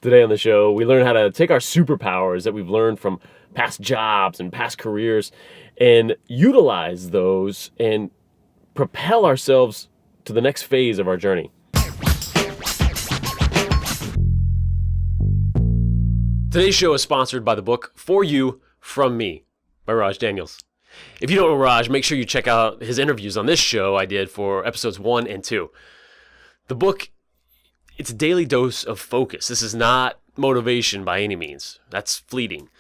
Today on the show, we learn how to take our superpowers that we've learned from past jobs and past careers and utilize those and propel ourselves to the next phase of our journey. Today's show is sponsored by the book For You, From Me by Raj Daniels. If you don't know Raj, make sure you check out his interviews on this show I did for episodes 1 and 2. The book, it's a daily dose of focus. This is not motivation by any means. That's fleeting.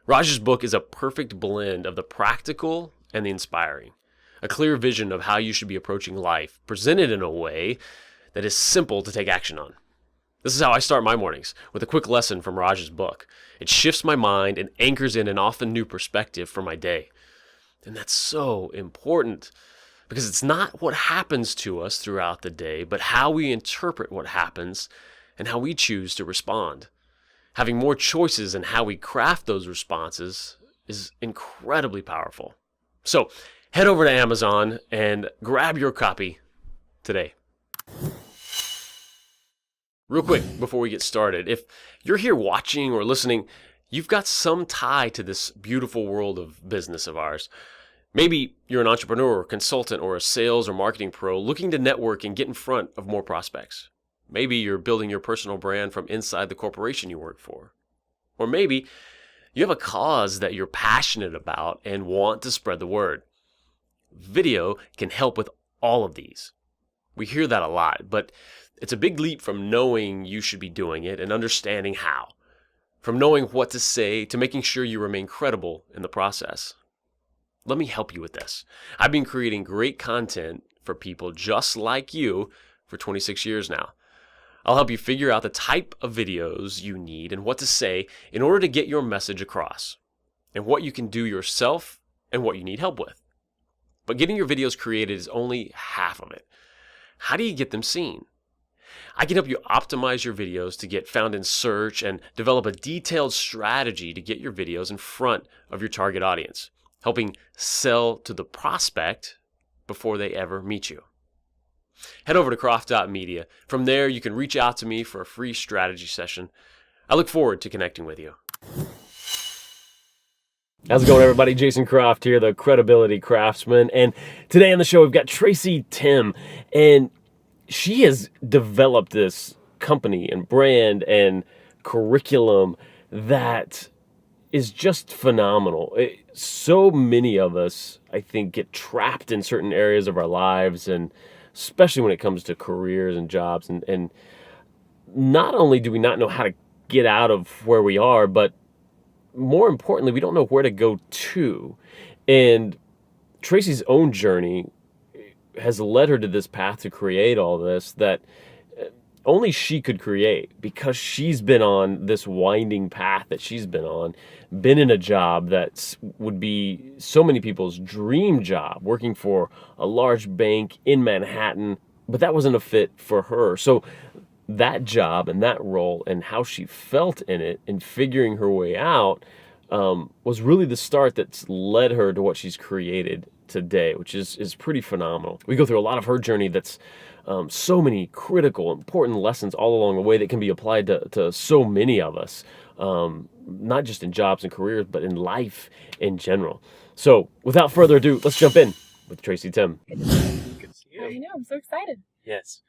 Raj's book is a perfect blend of the practical and the inspiring. A clear vision of how you should be approaching life, presented in a way that is simple to take action on. This is how I start my mornings, with a quick lesson from Raj's book. It shifts my mind and anchors in an often new perspective for my day. And that's so important, because it's not what happens to us throughout the day, but how we interpret what happens and how we choose to respond. Having more choices in how we craft those responses is incredibly powerful. So head over to Amazon and grab your copy today. Real quick, before we get started, if you're here watching or listening, you've got some tie to this beautiful world of business of ours. Maybe you're an entrepreneur, consultant, or a sales or marketing pro looking to network and get in front of more prospects. Maybe you're building your personal brand from inside the corporation you work for. Or maybe you have a cause that you're passionate about and want to spread the word. Video can help with all of these. We hear that a lot, but it's a big leap from knowing you should be doing it and understanding how. From knowing what to say to making sure you remain credible in the process. Let me help you with this. I've been creating great content for people just like you for 26 years now. I'll help you figure out the type of videos you need and what to say in order to get your message across, and what you can do yourself and what you need help with. But getting your videos created is only half of it. How do you get them seen? I can help you optimize your videos to get found in search and develop a detailed strategy to get your videos in front of your target audience, helping sell to the prospect before they ever meet you. Head over to croft.media. From there, you can reach out to me for a free strategy session. I look forward to connecting with you. How's it going, everybody? Jason Croft here, the Credibility Craftsman. And today on the show, we've got Tracy Timm. And she has developed this company and brand and curriculum that is just phenomenal. So many of us, I think, get trapped in certain areas of our lives, and especially when it comes to careers and jobs. And not only do we not know how to get out of where we are, but more importantly, we don't know where to go to. And Tracy's own journey has led her to this path to create all this that only she could create, because she's been on this winding path that she's been on, been in a job that would be so many people's dream job, working for a large bank in Manhattan, but that wasn't a fit for her. So that job and that role and how she felt in it and figuring her way out was really the start that's led her to what she's created today, which is pretty phenomenal. We go through a lot of her journey that's so many critical, important lessons all along the way that can be applied to so many of us, not just in jobs and careers, but in life in general. So without further ado, let's jump in with Tracy Timm. Good to see you. I know, I'm so excited. Yes.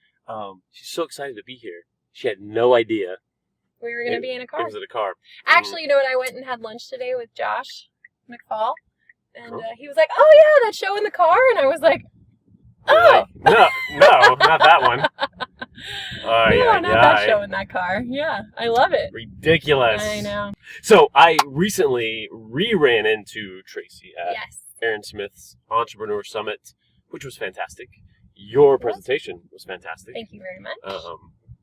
She's so excited to be here. She had no idea we were going to be in a car. It was in a car. Actually, you know what? I went and had lunch today with Josh McFall, and he was like, "Oh yeah, that show in the car," and I was like, "Oh, no, not that one." Not that show in that car. Yeah, I love it. Ridiculous. I know. So I recently ran into Tracy at Erin Smith's Entrepreneur Summit, which was fantastic. Your presentation was fantastic. Thank you very much.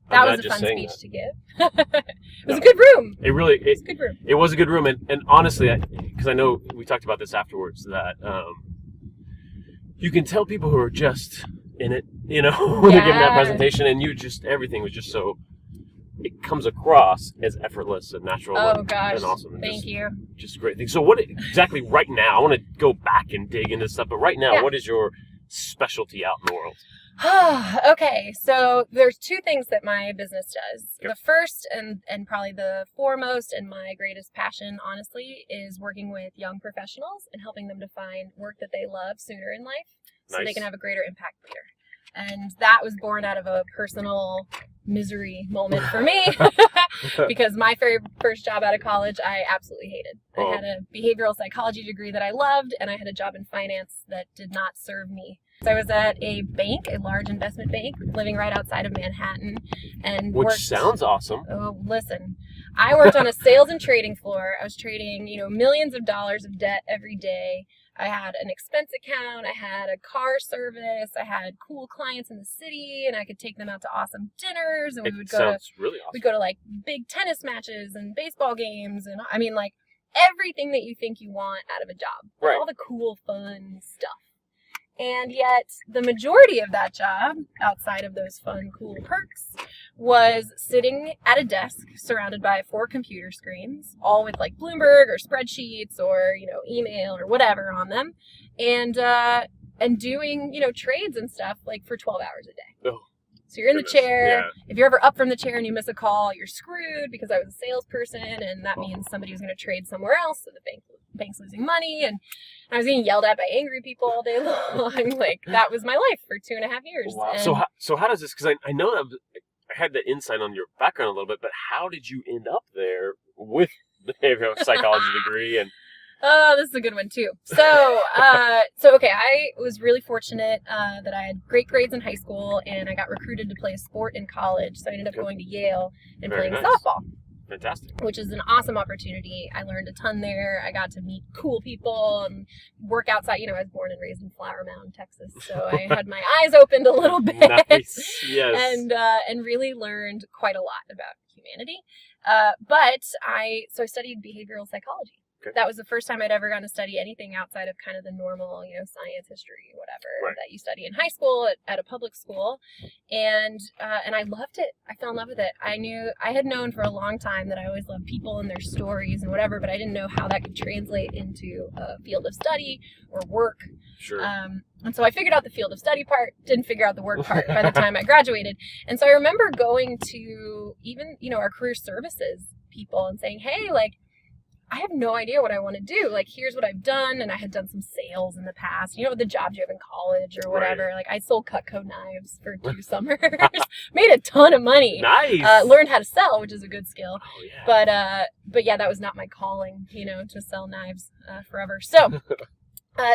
That was a fun speech to give. It was a good room. It really was a good room. It was a good room, and honestly, because I know we talked about this afterwards, that you can tell people who are just in it, when they're giving that presentation, and everything was just so, it comes across as effortless and natural and awesome. And Thank you. Just a great thing. So what exactly right now, I want to go back and dig into stuff, but right now, what is your specialty out in the world? Okay, so there's two things that my business does. Yep. The first and probably the foremost and my greatest passion, honestly, is working with young professionals and helping them to find work that they love sooner in life so they Nice. can have a greater impact later. And that was born out of a personal misery moment for me because my very first job out of college, I absolutely hated. I had a behavioral psychology degree that I loved, and I had a job in finance that did not serve me. So I was at a bank, a large investment bank, living right outside of Manhattan, and Which sounds awesome. Oh, listen. I worked on a sales and trading floor. I was trading, millions of dollars of debt every day. I had an expense account. I had a car service. I had cool clients in the city, and I could take them out to awesome dinners. And we would go really awesome. We'd go to like big tennis matches and baseball games, and I mean like everything that you think you want out of a job. Right. All the cool, fun stuff. And yet, the majority of that job, outside of those fun, cool perks, was sitting at a desk surrounded by 4 computer screens, all with like Bloomberg or spreadsheets or, email or whatever on them, and doing, trades and stuff like for 12 hours a day. Oh, so you're in the chair. Yeah. If you're ever up from the chair and you miss a call, you're screwed because I was a salesperson, and that means somebody was going to trade somewhere else, so the bank's losing money, and I was getting yelled at by angry people all day long. Like, that was my life for 2.5 years. Wow. And So how does this, because I know that I had the insight on your background a little bit, but how did you end up there with the behavioral psychology degree? And oh, this is a good one too. So, okay, I was really fortunate that I had great grades in high school, and I got recruited to play a sport in college. So I ended up going to Yale and Very playing nice. softball. Fantastic. Which is an awesome opportunity. I learned a ton there. I got to meet cool people and work outside. I was born and raised in Flower Mound, Texas, so I had my eyes opened a little bit. Nice. Yes. And really learned quite a lot about humanity. But I studied behavioral psychology. Okay. That was the first time I'd ever gotten to study anything outside of kind of the normal, science, history, whatever that you study in high school at a public school. And I loved it. I fell in love with it. I had known for a long time that I always loved people and their stories and whatever, but I didn't know how that could translate into a field of study or work. Sure. And so I figured out the field of study part, didn't figure out the work part by the time I graduated. And so I remember going to even, our career services people and saying, hey, like, I have no idea what I want to do. Like, here's what I've done. And I had done some sales in the past, the jobs you have in college or whatever. Right. Like, I sold Cutco knives for 2 summers, made a ton of money. Nice. Learned how to sell, which is a good skill. Oh, yeah. But yeah, that was not my calling, to sell knives forever. So,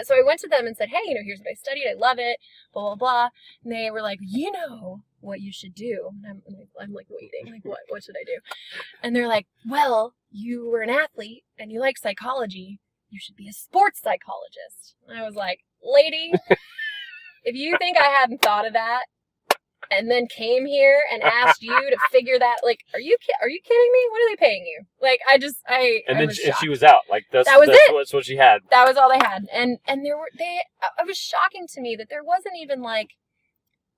so I went to them and said, hey, here's what I studied. I love it, blah, blah, blah. And they were like, what you should do. And I'm like waiting, like, what should I do? And they're like, well, you were an athlete and you like psychology. You should be a sports psychologist. And I was like, lady, if you think I hadn't thought of that and then came here and asked you to figure that, like, are you kidding me? What are they paying you? Like, And shocked. she was out. Like, that's what she had. That was all they had. And it was shocking to me that there wasn't even like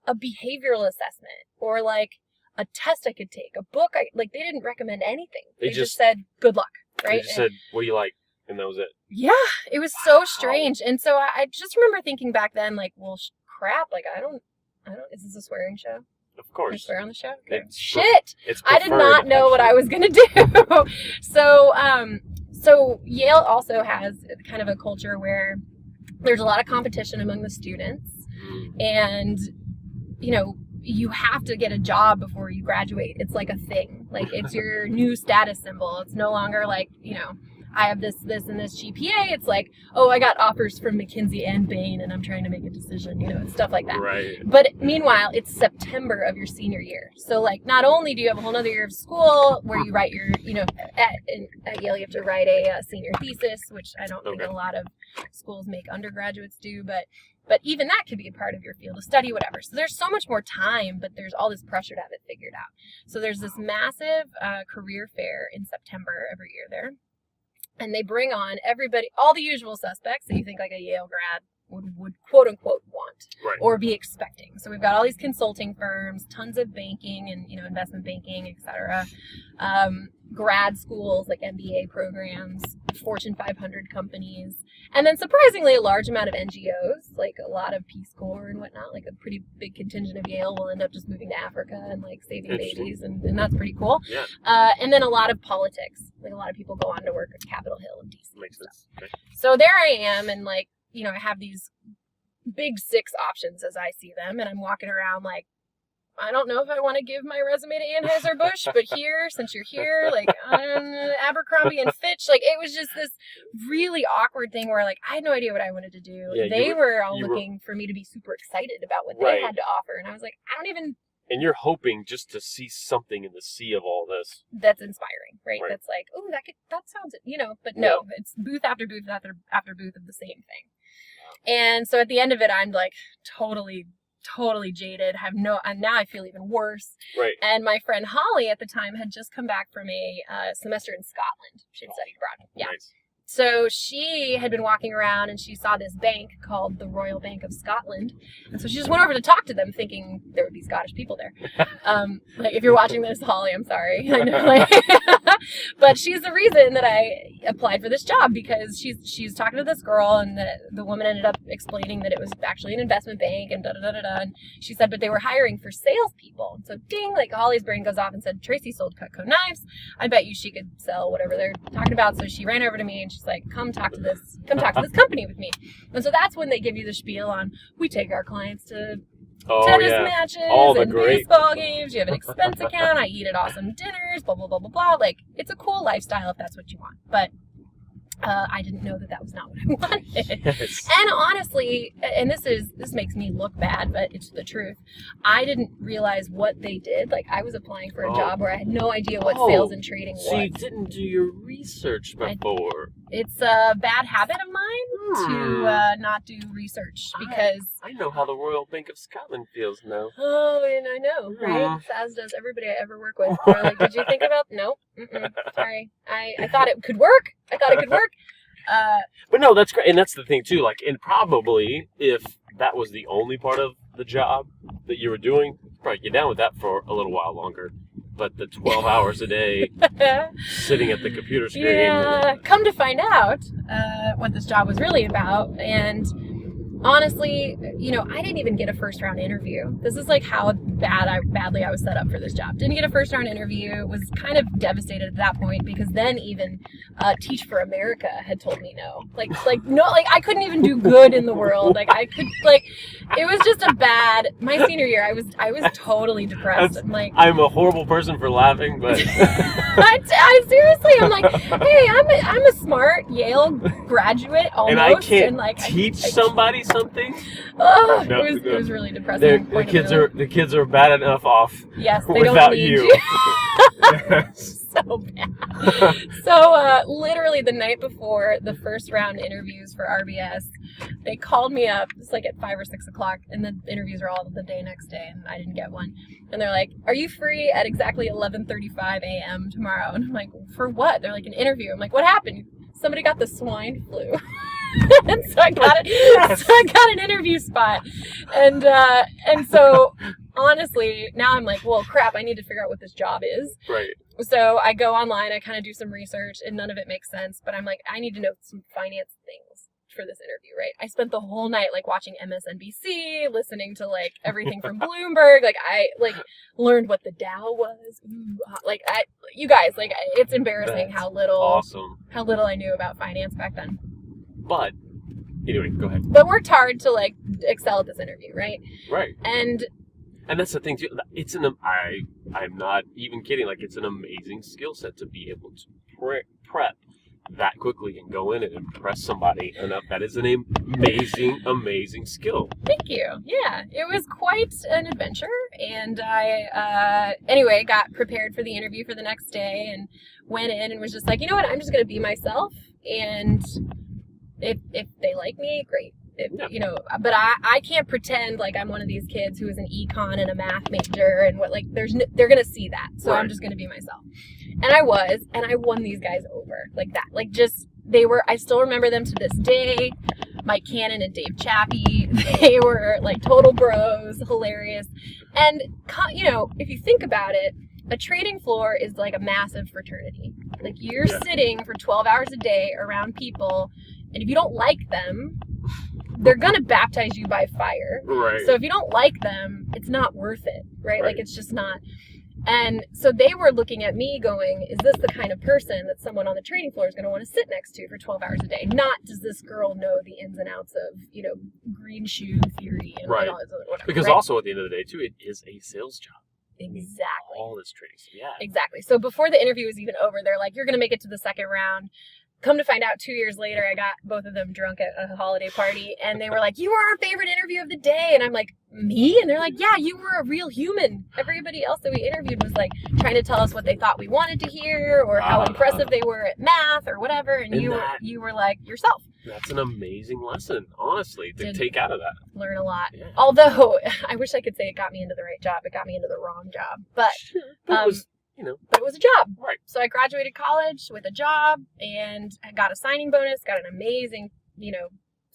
a behavioral assessment or like a test I could take, a book. They didn't recommend anything. They just said, good luck. Right. They just said, what do you like? And that was it. Yeah. It was so strange. And so I just remember thinking back then, like, well, crap. Like, I don't, is this a swearing show? Of course. Can I swear on the show? Okay. It's Shit. It's I did not know what I was going to do. So Yale also has kind of a culture where there's a lot of competition among the students, and you have to get a job before you graduate. It's like a thing. Like, it's your new status symbol. It's no longer like, I have this, and this GPA. It's like, oh, I got offers from McKinsey and Bain, and I'm trying to make a decision, and stuff like that. Right. But meanwhile, it's September of your senior year. So, like, not only do you have a whole other year of school where you write your, at Yale you have to write a senior thesis, which I don't think a lot of schools make undergraduates do, but even that could be a part of your field of study, whatever. So there's so much more time, but there's all this pressure to have it figured out. So there's this massive career fair in September every year there. And they bring on everybody, all the usual suspects that you think like a Yale grad would quote unquote want or be expecting. So we've got all these consulting firms, tons of banking and, investment banking, et cetera. Grad schools like MBA programs, Fortune 500 companies. And then surprisingly, a large amount of NGOs, like a lot of Peace Corps and whatnot. Like a pretty big contingent of Yale will end up just moving to Africa and like saving babies, and that's pretty cool. Yeah. And then a lot of politics. Like a lot of people go on to work at Capitol Hill and DC. Makes sense. Okay. So there I am, and like, you know, I have these big 6 options as I see them, and I'm walking around like, I don't know if I want to give my resume to Anheuser-Busch, but here, since you're here, like, Abercrombie and Fitch, like, it was just this really awkward thing where, like, I had no idea what I wanted to do. Yeah, they were all looking for me to be super excited about what they had to offer, and I was like, I don't even... And you're hoping just to see something in the sea of all this. That's inspiring, right? That's like, oh, that sounds, you know, but no, it's booth after booth after booth of the same thing. And so at the end of it, I'm like totally jaded. And now I feel even worse. Right. And my friend Holly at the time had just come back from a semester in Scotland. She'd studied abroad. Yeah. Nice. So she had been walking around and she saw this bank called the Royal Bank of Scotland. And so she just went over to talk to them thinking there would be Scottish people there. Like if you're watching this, Holly, I'm sorry. I know, like, but she's the reason that I applied for this job, because she's talking to this girl, and the woman ended up explaining that it was actually an investment bank and da-da-da-da-da. And she said, but they were hiring for salespeople. So ding, like Holly's brain goes off and said, Tracy sold Cutco knives. I bet you she could sell whatever they're talking about. So she ran over to me and she's like, come talk to this company with me. And so that's when they give you the spiel on, we take our clients to tennis matches and baseball games. You have an expense account. I eat at awesome dinners, blah, blah, blah, blah, blah. Like, it's a cool lifestyle if that's what you want. But I didn't know that was not what I wanted. Yes. And honestly, and this makes me look bad, but it's the truth. I didn't realize what they did. Like, I was applying for a job where I had no idea what sales and trading was. So you didn't do your research before. It's a bad habit of mine to not do research, because I know how the Royal Bank of Scotland feels now. Oh, and I know, right? As does everybody I ever work with. They're like, did you think about? No, sorry. I thought it could work. But no, that's great, and that's the thing too. Like, and probably if that was the only part of the job that you were doing, you'd probably get down with that for a little while longer. But the 12 hours a day sitting at the computer screen. Yeah, come to find out what this job was really about. And honestly, you know, I didn't even get a first round interview. This is like how badly I was set up for this job. Didn't get a first round interview. Was kind of devastated at that point, because then even Teach for America had told me no. Like no, like I couldn't even do good in the world. Like I could, like, it was just my senior year. I was totally depressed. I'm a horrible person for laughing, but I seriously, I'm like, hey, I'm a smart Yale graduate almost, and I can't like teach somebody something. Oh, no, it was really depressing. The kids are bad enough off. Yes, they without don't need you. Yes. So bad. So literally the night before the first round interviews for RBS, they called me up. It's like at 5 or 6 o'clock, and the interviews are all the day next day, and I didn't get one. And they're like, "Are you free at exactly 11:35 a.m. tomorrow?" And I'm like, "For what?" They're like, "An interview." I'm like, "What happened?" Somebody got the swine flu. And so I got it. Yes. So I got an interview spot, and so honestly, now I'm like, well, crap, I need to figure out what this job is. Right. So I go online, I kind of do some research, and none of it makes sense. But I'm like, I need to know some finance things for this interview, right? I spent the whole night like watching MSNBC, listening to like everything from Bloomberg. Like I learned what the Dow was. Ooh, you guys, like, it's embarrassing how little I knew about finance back then. But anyway, go ahead. But worked hard to like excel at this interview, right? Right. And that's the thing too. I'm not even kidding. Like, it's an amazing skill set to be able to prep that quickly and go in and impress somebody enough. That is an amazing skill. Thank you. Yeah, it was quite an adventure, and I anyway got prepared for the interview for the next day and went in and was just like, you know what, I'm just gonna be myself, and if they like me, great. You know, but I can't pretend like I'm one of these kids who is an econ and a math major and what, like, they're gonna see that, so right. I'm just gonna be myself. And I was, and I won these guys over like that. Like, just, I still remember them to this day. Mike Cannon and Dave Chappie, they were like total bros, hilarious. And, you know, if you think about it, a trading floor is like a massive fraternity. Like you're sitting for 12 hours a day around people, and if you don't like them, they're gonna baptize you by fire. Right. So if you don't like them, it's not worth it, right? Like it's just not. And so they were looking at me going, is this the kind of person that someone on the trading floor is going to want to sit next to for 12 hours a day? Not does this girl know the ins and outs of, green shoe theory and right. all this other whatever. Because also at the end of the day, too, it is a sales job. Exactly. All this trading. Yeah. Exactly. So before the interview was even over, they're like, you're going to make it to the second round. Come to find out, 2 years later, I got both of them drunk at a holiday party, and they were like, you were our favorite interview of the day. And I'm like, me? And they're like, yeah, you were a real human. Everybody else that we interviewed was like trying to tell us what they thought we wanted to hear or how impressive they were at math or whatever. And you were like yourself. That's an amazing lesson, honestly, to take out of that. Learn a lot. Yeah. Although I wish I could say it got me into the right job. It got me into the wrong job. But it was a job. Right. So I graduated college with a job and I got a signing bonus, got an amazing,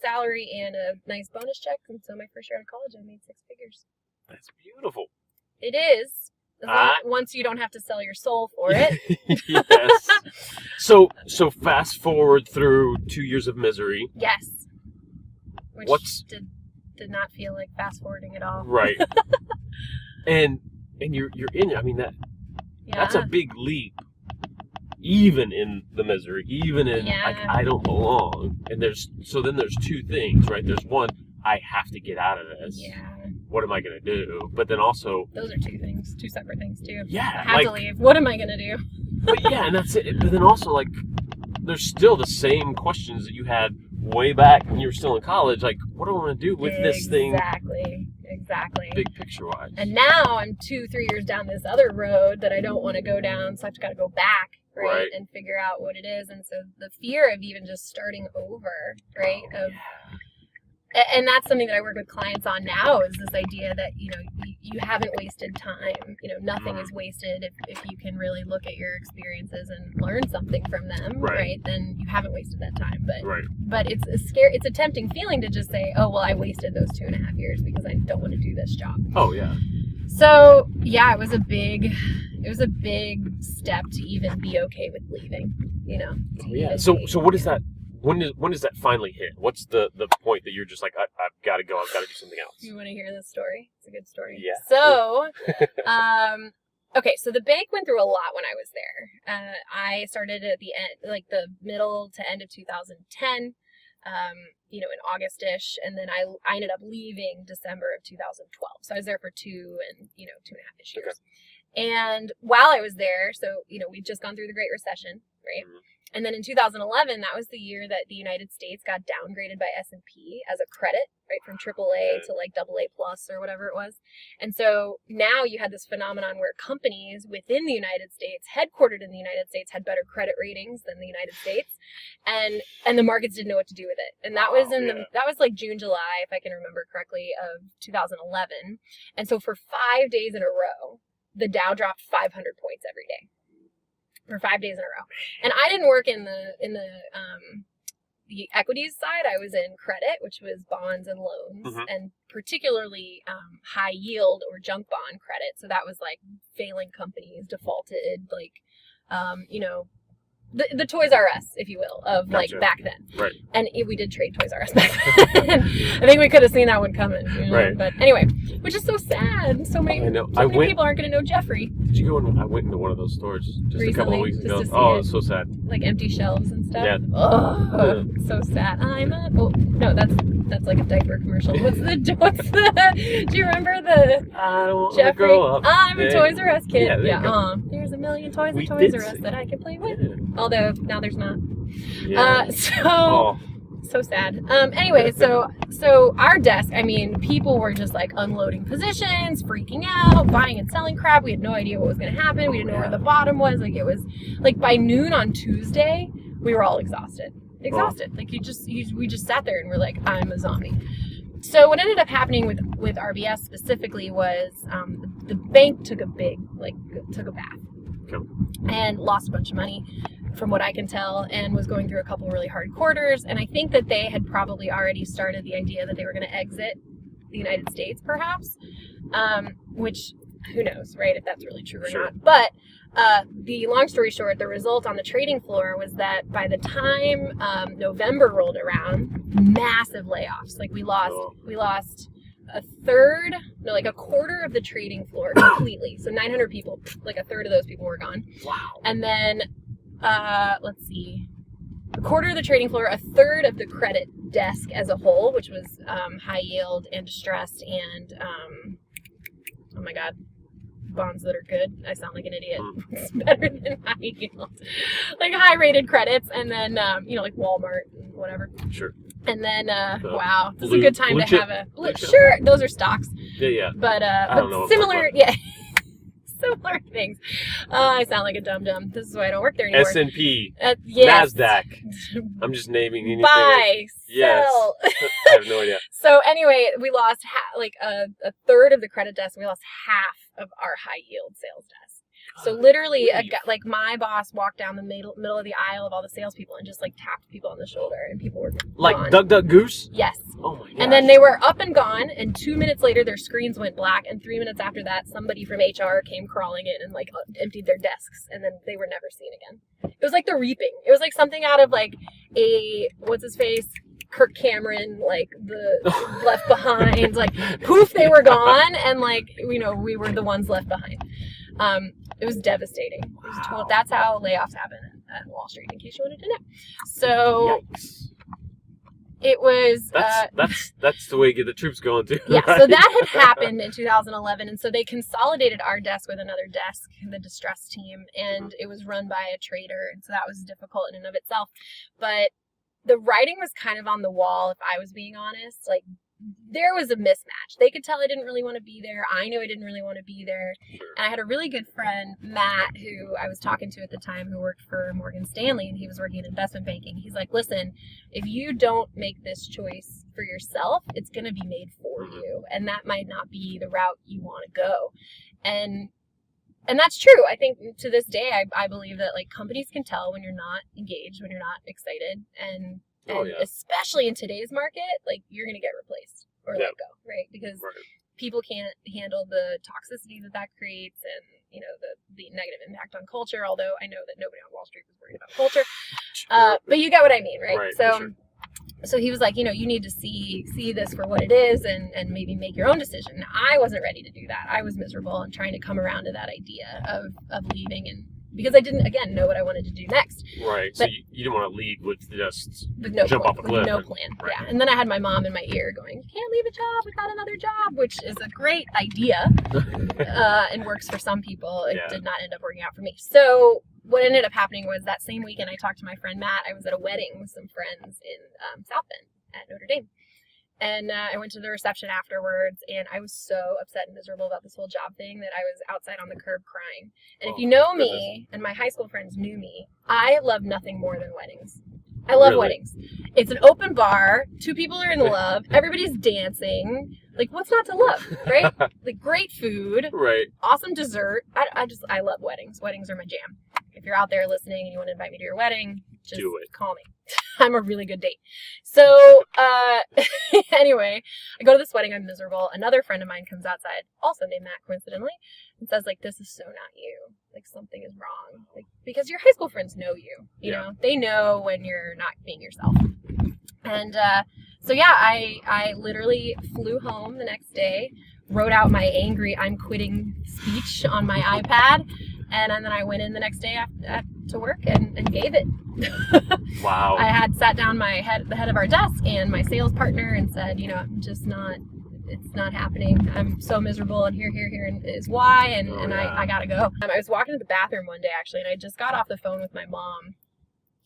salary and a nice bonus check. And so my first year out of college, I made 6 figures. That's beautiful. It is. Once you don't have to sell your soul for it. Yes. So fast forward through 2 years of misery. Yes. Which did not feel like fast forwarding at all. Right. and you're in. I mean that's a big leap. Even in the misery, even in I don't belong. And there's 2 things, right? There's one, I have to get out of this. Yeah. What am I going to do? But then also... Those are 2 things, 2 separate things too. Yeah. I have to leave. What am I going to do? But yeah, and that's it. But then also, there's still the same questions that you had way back when you were still in college. Like, what do I want to do with this thing? Exactly. Big picture-wise. And now I'm 2-3 years down this other road that I don't want to go down, so I've got to go back, right? And figure out what it is. And so the fear of even just starting over, right? And that's something that I work with clients on now is this idea that, you haven't wasted time. Nothing is wasted if you can really look at your experiences and learn something from them, right? Then you haven't wasted that time. But it's it's a tempting feeling to just say, oh, well, I wasted those 2.5 years because I don't want to do this job. Oh, yeah. So, yeah, it was a big step to even be okay with leaving, So what is that? When does that finally hit? What's the point that you're just like, I've got to go, I've got to do something else? You want to hear this story? It's a good story. Yeah. So, okay, so the bank went through a lot when I was there. I started at the end, like the middle to end of 2010, in August-ish, and then I ended up leaving December of 2012. So I was there for 2.5 years. Okay. And while I was there, so, we'd just gone through the Great Recession, right? Mm-hmm. And then in 2011, that was the year that the United States got downgraded by S&P as a credit, right, from AAA to like AA plus or whatever it was. And so now you had this phenomenon where companies within the United States, headquartered in the United States, had better credit ratings than the United States, and the markets didn't know what to do with it. And that was that was like June, July, if I can remember correctly, of 2011. And so for 5 days in a row, the Dow dropped 500 points every day. For 5 days in a row. And I didn't work in the equities side. I was in credit, which was bonds and loans, and particularly high yield or junk bond credit. So that was like failing companies, defaulted, like the Toys R Us, if you will, of like back then. Right. And we did trade Toys R Us back then. I think we could have seen that one coming. Right. But anyway, which is so sad. So many people aren't going to know Jeffrey. Did you go in? I went into one of those stores just recently, a couple of weeks ago. Oh, it was so sad. Like empty shelves and stuff. Yeah. Oh, so sad. No, that's like a diaper commercial. What's the? Do you remember the? I don't want Jeffrey? To grow up. I'm a Toys R Us kid. Yeah. There's a million toys at Toys R Us that I can play with. Yeah. Although now there's not. Yeah. So sad. Anyway, so our desk, people were just like unloading positions, freaking out, buying and selling crap. We had no idea what was going to happen. We didn't know where the bottom was. Like it was like by noon on Tuesday, we were all exhausted. Like we just sat there and we're like, I'm a zombie. So what ended up happening with RBS specifically was the bank took a bath. Okay. And lost a bunch of money, from what I can tell, and was going through a couple really hard quarters. And I think that they had probably already started the idea that they were going to exit the United States, perhaps, which who knows, right? If that's really true or Sure. not. But the long story short, the result on the trading floor was that by the time November rolled around, massive layoffs. Like we lost a quarter of the trading floor completely. So 900 people, like a third of those people were gone. Wow. And then, let's see, a quarter of the trading floor, a third of the credit desk as a whole, which was high yield and distressed and, oh my God, bonds that are good. I sound like an idiot. It's better than high yield. Like high rated credits, and then, like Walmart and whatever. Sure. And then, wow, this is a blue- good time blue to chip- have a, blue chip. sure, those are stocks. Yeah. But I don't know what similar, we're yeah, similar things. I sound like a dum-dum. This is why I don't work there anymore. S&P, Yes. NASDAQ. I'm just naming anything. Buy, Yes. sell. I have no idea. So anyway, we lost a third of the credit desk. We lost half of our high yield sales desk. So literally, like my boss walked down the middle of the aisle of all the salespeople and just like tapped people on the shoulder, and people were Like gone. Duck Duck Goose? Yes. Oh my god. And then they were up and gone, and 2 minutes later their screens went black, and 3 minutes after that somebody from HR came crawling in and like emptied their desks, and then they were never seen again. It was like The Reaping. It was like something out of like a what's his face, Kirk Cameron, like the Left Behind, like poof, they were gone, and like we were the ones left behind. It was devastating. It was that's how layoffs happen at Wall Street, in case you wanted to know. So Yikes. it was. That's the way you get the troops going too. Yeah, right? so that had happened in 2011, and so they consolidated our desk with another desk, the distress team, and it was run by a trader, and so that was difficult in and of itself. But the writing was kind of on the wall, if I was being honest. Like, there was a mismatch. They could tell I didn't really want to be there. I knew I didn't really want to be there. Sure. And I had a really good friend, Matt, who I was talking to at the time, who worked for Morgan Stanley, and he was working in investment banking. He's like, listen, if you don't make this choice for yourself, it's going to be made for you. And that might not be the route you want to go. And that's true. I think to this day, I believe that like companies can tell when you're not engaged, when you're not excited, and especially in today's market, like you're going to get replaced or let go, right? Because people can't handle the toxicity that creates, and the negative impact on culture. Although I know that nobody on Wall Street was worried about culture, but you get what I mean, right? So he was like, you need to see this for what it is, and maybe make your own decision. Now, I wasn't ready to do that. I was miserable and trying to come around to that idea of leaving, and because I didn't, again, know what I wanted to do next. Right. But, so you didn't want to leave with just no jump plan, off a cliff. With no plan. Right. Yeah. And then I had my mom in my ear going, you can't leave a job. We got another job, which is a great idea and works for some people. It did not end up working out for me. So what ended up happening was that same weekend I talked to my friend Matt. I was at a wedding with some friends in South Bend at Notre Dame. And I went to the reception afterwards, and I was so upset and miserable about this whole job thing that I was outside on the curb crying. And if you know me, and my high school friends knew me, I love nothing more than weddings. I love weddings. It's an open bar. 2 people are in love. Everybody's dancing. Like, what's not to love, right? Like, great food. Right. Awesome dessert. I love weddings. Weddings are my jam. If you're out there listening and you want to invite me to your wedding, just call me. I'm a really good date. So, anyway, I go to this wedding. I'm miserable. Another friend of mine comes outside, also named Matt, coincidentally, and says, like, this is so not you. Like, something is wrong. Like, because your high school friends know you. You know? They know when you're not being yourself. And so, yeah, I literally flew home the next day, wrote out my angry I'm quitting speech on my iPad, and then I went in the next day to work and gave it. Wow. I had sat down the head of our desk and my sales partner and said, I'm just not, it's not happening. I'm so miserable, and here is why, and I gotta go. I was walking to the bathroom one day, actually, and I just got off the phone with my mom.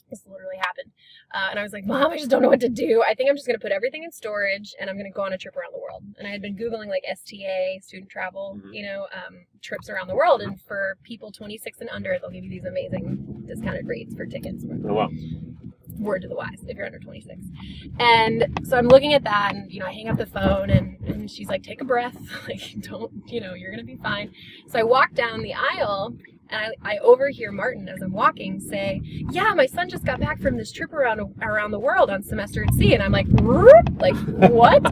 This literally happened. And I was like, Mom, I just don't know what to do. I think I'm just going to put everything in storage, and I'm going to go on a trip around the world. And I had been Googling like STA, student travel, trips around the world. And for people 26 and under, they'll give you these amazing discounted rates for tickets. Oh, wow. Word to the wise, if you're under 26. And so I'm looking at that, and, I hang up the phone, and she's like, take a breath. Like, don't, you're going to be fine. So I walk down the aisle, And I overhear Martin as I'm walking say, yeah, my son just got back from this trip around the world on semester at sea. And I'm like, what?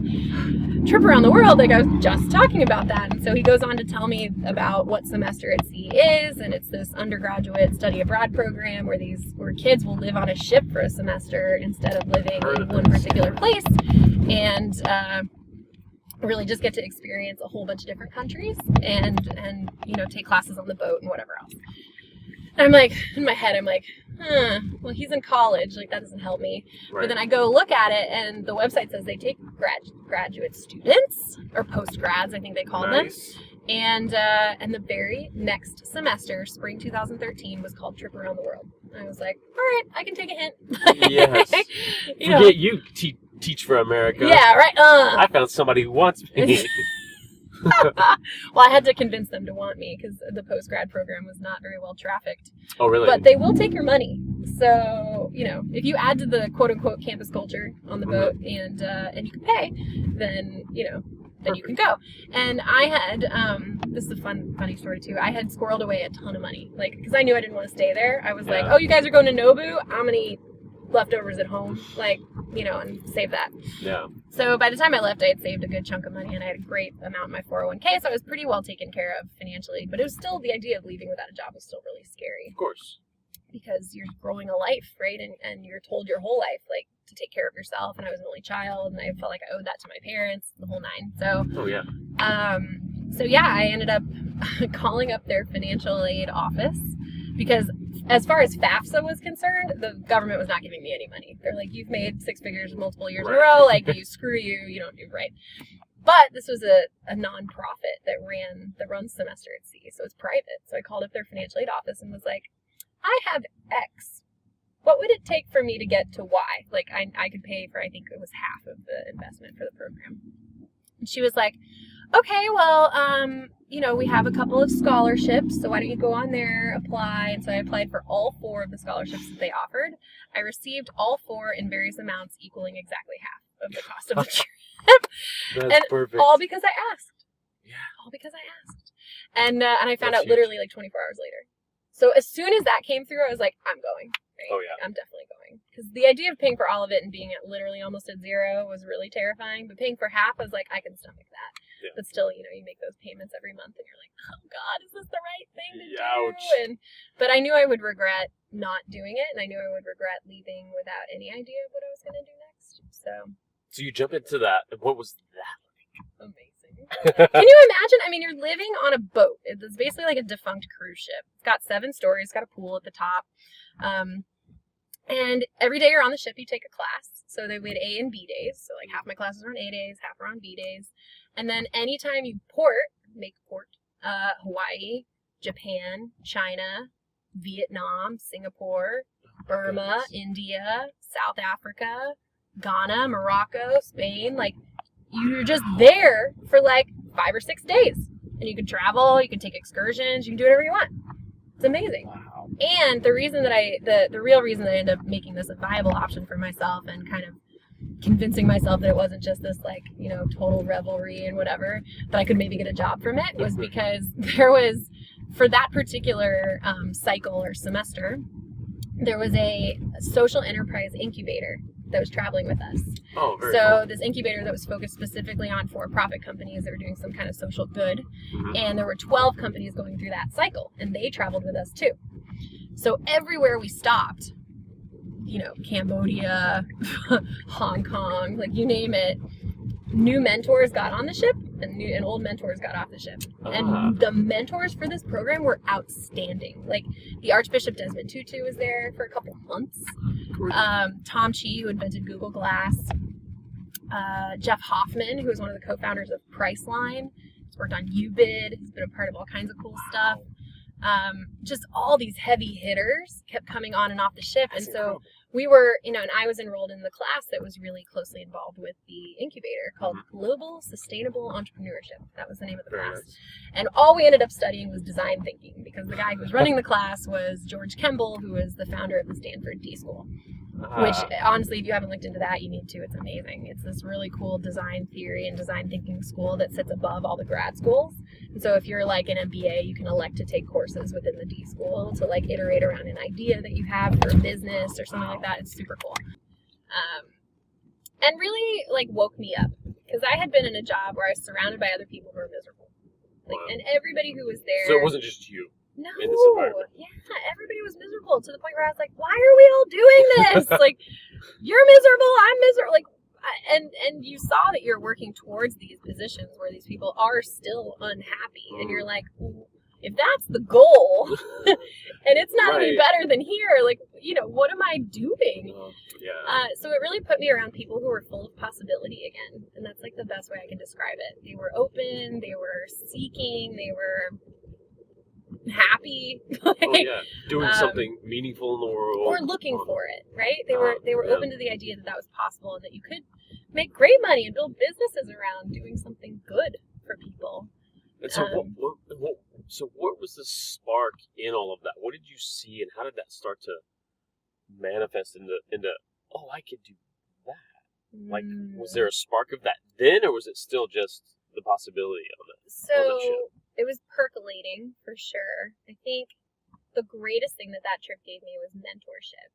Trip around the world? Like, I was just talking about that. And so he goes on to tell me about what semester at sea is. And it's this undergraduate study abroad program where kids will live on a ship for a semester instead of living in one particular place. And, really just get to experience a whole bunch of different countries and take classes on the boat and whatever else. And I'm like, in my head, I'm like, well, he's in college, like that doesn't help me. Right. But then I go look at it, and the website says they take graduate students or post-grads, I think they call them. And the very next semester, spring 2013, was called Trip Around the World. And I was like, all right, I can take a hint. Yes. Forget you teach for America. Yeah, right. I found somebody who wants me. Well, I had to convince them to want me because the post-grad program was not very well trafficked. Oh, really? But they will take your money. So, if you add to the quote-unquote campus culture on the boat and you can pay, then, then you can go. And I had, this is a funny story too, I had squirreled away a ton of money. Like, because I knew I didn't want to stay there. I was like, oh, you guys are going to Nobu? I'm going to eat leftovers at home, like, and save that. Yeah. So by the time I left, I had saved a good chunk of money, and I had a great amount in my 401k, so I was pretty well taken care of financially. But it was still, the idea of leaving without a job was still really scary. Of course. Because you're growing a life, right? And you're told your whole life, like, to take care of yourself. And I was an only child, and I felt like I owed that to my parents, the whole nine. So. Oh yeah. I ended up calling up their financial aid office because, as far as FAFSA was concerned, the government was not giving me any money. They're like, you've made six figures multiple years in a row. Like, screw you don't do right. But this was a nonprofit that runs Semester at Sea, so it's private. So I called up their financial aid office and was like, I have X. What would it take for me to get to Y? Like, I could pay for, I think it was half of the investment for the program. And she was like, okay, well, we have a couple of scholarships, so why don't you go on there, apply? And so I applied for all 4 of the scholarships that they offered. I received all 4 in various amounts equaling exactly half of the cost of the trip. That's perfect. All because I asked. Yeah. All because I asked. And I found out literally like 24 hours later. So as soon as that came through, I was like, I'm going. Right? Oh, yeah. Like, I'm definitely going. Because the idea of paying for all of it and being at literally almost at zero was really terrifying. But paying for half, I was like, I can stomach that. Yeah. But still, you make those payments every month and you're like, oh, God, is this the right thing to do? Ouch. But I knew I would regret not doing it. And I knew I would regret leaving without any idea of what I was going to do next. So you jump into that. What was that like? Amazing. Can you imagine? I mean, you're living on a boat. It's basically like a defunct cruise ship. It's got 7 stories. It's got a pool at the top. And every day you're on the ship, you take a class. So we had A and B days. So like half my classes were on A days, half were on B days. And then anytime you make port, Hawaii, Japan, China, Vietnam, Singapore, Burma, India, South Africa, Ghana, Morocco, Spain, like, you're just there for like 5 or 6 days. And you can travel, you can take excursions, you can do whatever you want. It's amazing. Wow. And the reason that the real reason that I ended up making this a viable option for myself and kind of convincing myself that it wasn't just this like, total revelry and whatever, that I could maybe get a job from it, was because there was, for that particular cycle or semester, there was a social enterprise incubator that was traveling with us. Oh, very So cool. This incubator that was focused specifically on for-profit companies that were doing some kind of social good. Mm-hmm. And there were 12 companies going through that cycle, and they traveled with us too. So everywhere we stopped, Cambodia, Hong Kong, like you name it, new mentors got on the ship and old mentors got off the ship. And the mentors for this program were outstanding. Like the Archbishop Desmond Tutu was there for a couple months. Tom Chi, who invented Google Glass. Jeff Hoffman, who is one of the co-founders of Priceline. He's worked on UBID. He's been a part of all kinds of cool stuff. Just all these heavy hitters kept coming on and off the ship. That's and so incredible. we were, and I was enrolled in the class that was really closely involved with the incubator called Global Sustainable Entrepreneurship. That was the name of the Very class. nice. And all we ended up studying was design thinking, because the guy who was running the class was George Kemble, who was the founder of the Stanford D School. Which, honestly, if you haven't looked into that, you need to. It's amazing. It's this really cool design theory and design thinking school that sits above all the grad schools. And so if you're like an MBA, you can elect to take courses within the D school to like iterate around an idea that you have for a business or something like that. It's super cool. And really like woke me up, because I had been in a job where I was surrounded by other people who were miserable. Like, and everybody who was there. So it wasn't just you. No, in this environment. Yeah, everybody was miserable to the point where I was like, why are we all doing this? Like, you're miserable, I'm miserable. Like, and you saw that you're working towards these positions where these people are still unhappy, and you're like, well, if that's the goal, and it's not any better than here, like, you know, what am I doing? So it really put me around people who were full of possibility again, and that's like the best way I can describe it. They were open, they were seeking, they were happy, doing something meaningful in the world, or looking for it, right? They were open to the idea that was possible and that you could make great money and build businesses around doing something good for people. And so what was the spark in all of that? What did you see, and how did that start to manifest into oh, I could do that? Like, was there a spark of that then, or was it still just the possibility of it? So it was percolating, for sure. I think the greatest thing that trip gave me was mentorship.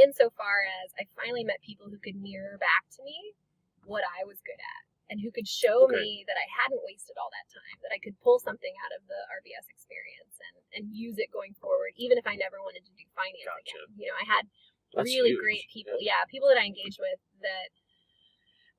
Insofar as I finally met people who could mirror back to me what I was good at, and who could show me that I hadn't wasted all that time, that I could pull something out of the RBS experience and use it going forward, even if I never wanted to do finance again. You know, I had really great people, people that I engaged with that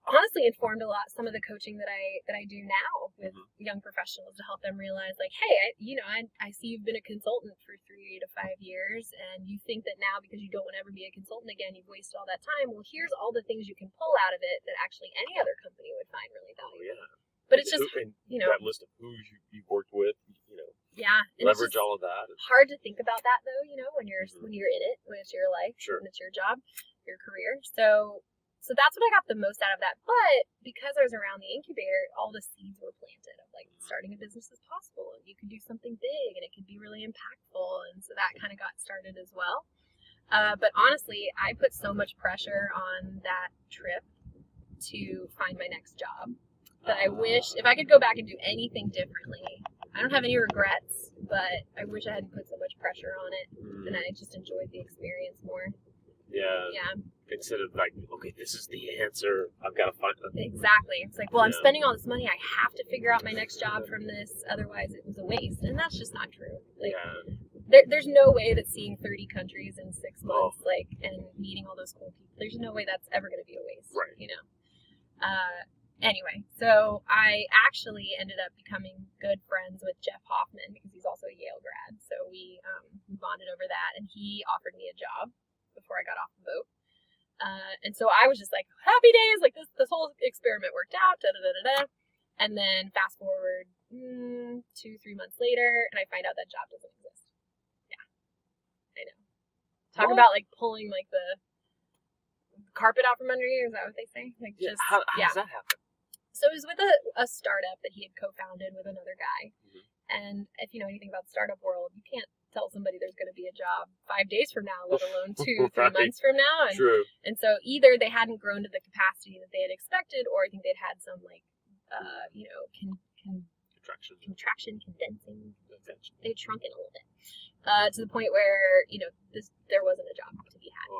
honestly informed a lot some of the coaching that I do now with young professionals, to help them realize, like, hey, I see you've been a consultant for 3 to 5 years, and you think that now because you don't want to ever be a consultant again, you've wasted all that time. Well, here's all the things you can pull out of it that actually any other company would find really valuable. But it's just, that list of who you've worked with, leverage all of that. Hard to think about that though, when you're in it, when it's your life, when it's your job, your career. So that's what I got the most out of that. But because I was around the incubator, all the seeds were planted of like starting a business is possible, and you can do something big, and it could be really impactful. And so that kind of got started as well. But honestly, I put so much pressure on that trip to find my next job that I wish, if I could go back and do anything differently, I don't have any regrets, but I wish I hadn't put so much pressure on it, and I just enjoyed the experience more. Yeah. Instead of like, okay, this is the answer, I've got to find it. Exactly. It's like, well, I'm spending all this money, I have to figure out my next job from this, otherwise it was a waste. And that's just not true. Like, there's no way that seeing 30 countries in 6 months, like, and meeting all those cool people, there's no way that's ever going to be a waste. Right. Anyway, so I actually ended up becoming good friends with Jeff Hoffman, because he's also a Yale grad. So we bonded over that, and he offered me a job before I got off the boat. And so I was just like, happy days, like this whole experiment worked out, And then fast forward 2-3 months later, and I find out that job doesn't exist. Yeah, I know. Talk about like pulling like the carpet out from under you. Is that what they say? Like, how does that happen? So it was with a startup that he had co-founded with another guy. And if you know anything about the startup world, you can't tell somebody there's going to be a job 5 days from now, let alone 2-3 months from now. And so either they hadn't grown to the capacity that they had expected, or I think they'd had some like, contraction, condensing. They'd shrunken a little bit to the point where there wasn't a job to be had.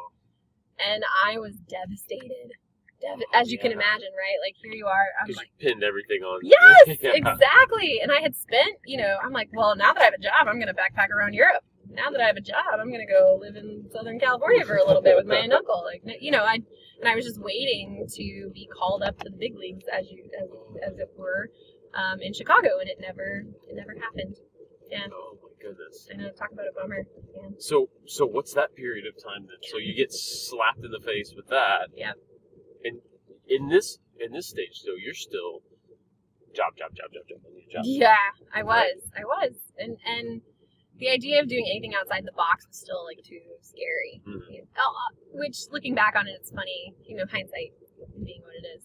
And I was devastated. As you can imagine, right? Like, here you are. I'm like, you pinned everything on. Yes, exactly. And I had spent, I'm like, well, now that I have a job, I'm going to backpack around Europe. Now that I have a job, I'm going to go live in Southern California for a little bit with my aunt and uncle. Like, I was just waiting to be called up to the big leagues, as it were, in Chicago, and it never happened. Yeah. Oh my goodness. I know. Talk about a bummer. Yeah. So what's that period of time then? So you get slapped in the face with that. Yeah. And in this stage, though, you're still job. Yeah, I was. And the idea of doing anything outside the box was still like too scary. Which, looking back on it, it's funny. Hindsight being what it is.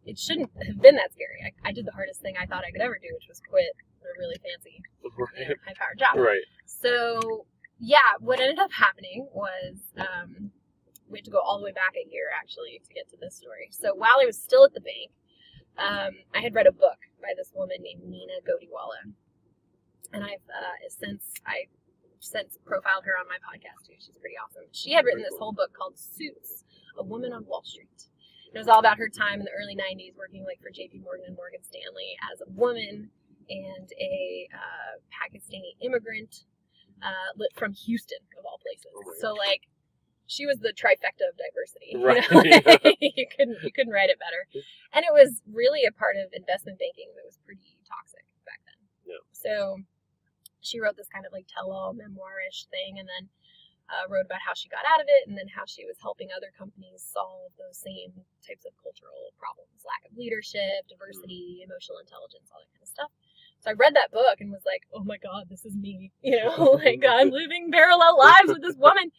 It shouldn't have been that scary. I did the hardest thing I thought I could ever do, which was quit a really fancy, high-powered job. Right. So yeah, what ended up happening was we had to go all the way back a year, actually, to get to this story. So while I was still at the bank, I had read a book by this woman named Nina Godiwala. And I've since profiled her on my podcast, too. She's pretty awesome. She had written this whole book called Suits, A Woman on Wall Street. It was all about her time in the early 90s working like for JP Morgan and Morgan Stanley as a woman and a Pakistani immigrant from Houston, of all places. So, like, she was the trifecta of diversity. Right. You couldn't write it better. And it was really a part of investment banking that was pretty toxic back then. Yeah. So she wrote this kind of like tell-all memoir-ish thing, and then wrote about how she got out of it, and then how she was helping other companies solve those same types of cultural problems: lack of leadership, diversity, emotional intelligence, all that kind of stuff. So I read that book and was like, oh my God, this is me. Like, I'm living parallel lives with this woman.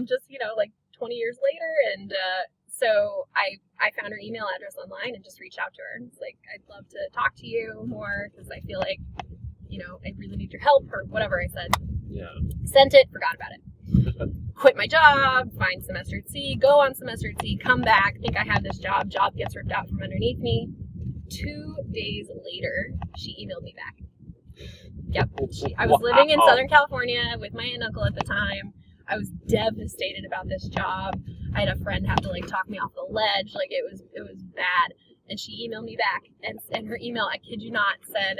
Just, like 20 years later. And so I found her email address online and just reached out to her. And it's like, I'd love to talk to you more because I feel like, I really need your help, or whatever I said. Yeah. Sent it, forgot about it. Quit my job, find semester at sea, go on semester at sea, come back, think I have this job gets ripped out from underneath me. 2 days later, she emailed me back. Yep. I was living in Southern California with my aunt and uncle at the time. I was devastated about this job. I had a friend have to like talk me off the ledge. Like it was bad. And she emailed me back, and her email, I kid you not, said,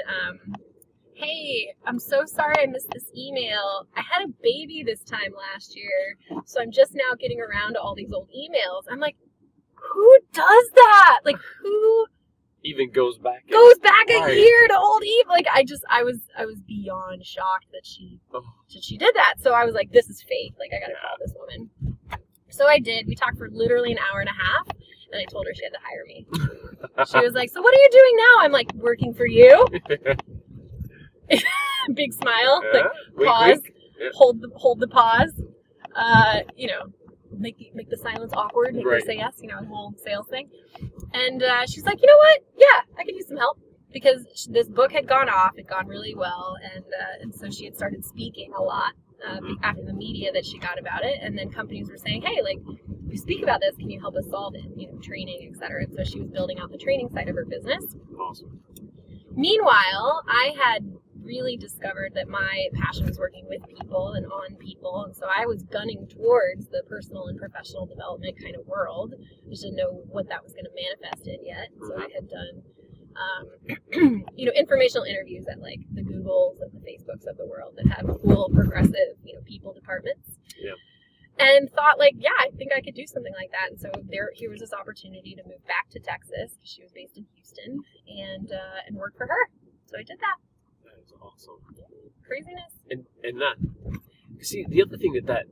hey, I'm so sorry I missed this email. I had a baby this time last year, so I'm just now getting around to all these old emails. I'm like, who does that? Like, who even goes back a year to old Eve? Like, I was beyond shocked that she did that. So I was like, this is fake. Like, I gotta call this woman. So I did. We talked for literally an hour and a half, and I told her she had to hire me. She was like, so what are you doing now? I'm like, working for you. Big smile, like pause, wink. Yeah. hold the pause, make the silence awkward, make her say yes, the whole sales thing. And she's like, you know what? Yeah, I could use some help, because this book had gone off, it gone really well, and so she had started speaking a lot after the media that she got about it, and then companies were saying, hey, like, if you speak about this, can you help us solve it? Training, etc. And so she was building out the training side of her business. Awesome. Meanwhile, I had really discovered that my passion was working with people and on people, and so I was gunning towards the personal and professional development kind of world. I just didn't know what that was going to manifest in yet. So I had done informational interviews at like the Googles and the Facebooks of the world that have cool, progressive, people departments. Yeah. And thought like, yeah, I think I could do something like that. And so here was this opportunity to move back to Texas, because she was based in Houston, and work for her. So I did that. That is awesome. Craziness. And that, see, the other thing that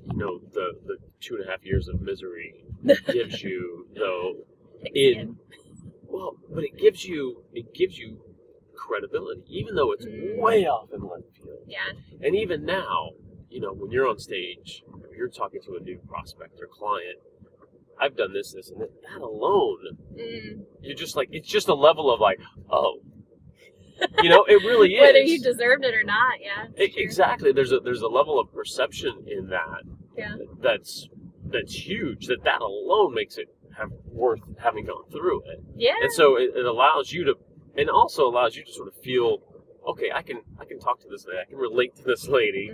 the 2.5 years of misery gives you, though, but it gives you credibility, even though it's way off in left field. Yeah. And even now, when you're on stage, you're talking to a new prospect or client, I've done this, and that alone, you're just like, it's just a level of like, oh, it really is. Whether you deserved it or not, yeah. Exactly. There's a level of perception in that. Yeah. That's huge. That alone makes it worth having gone through it. Yeah. And so it allows you to, and also allows you to sort of feel, okay, I can talk to this lady, I can relate to this lady,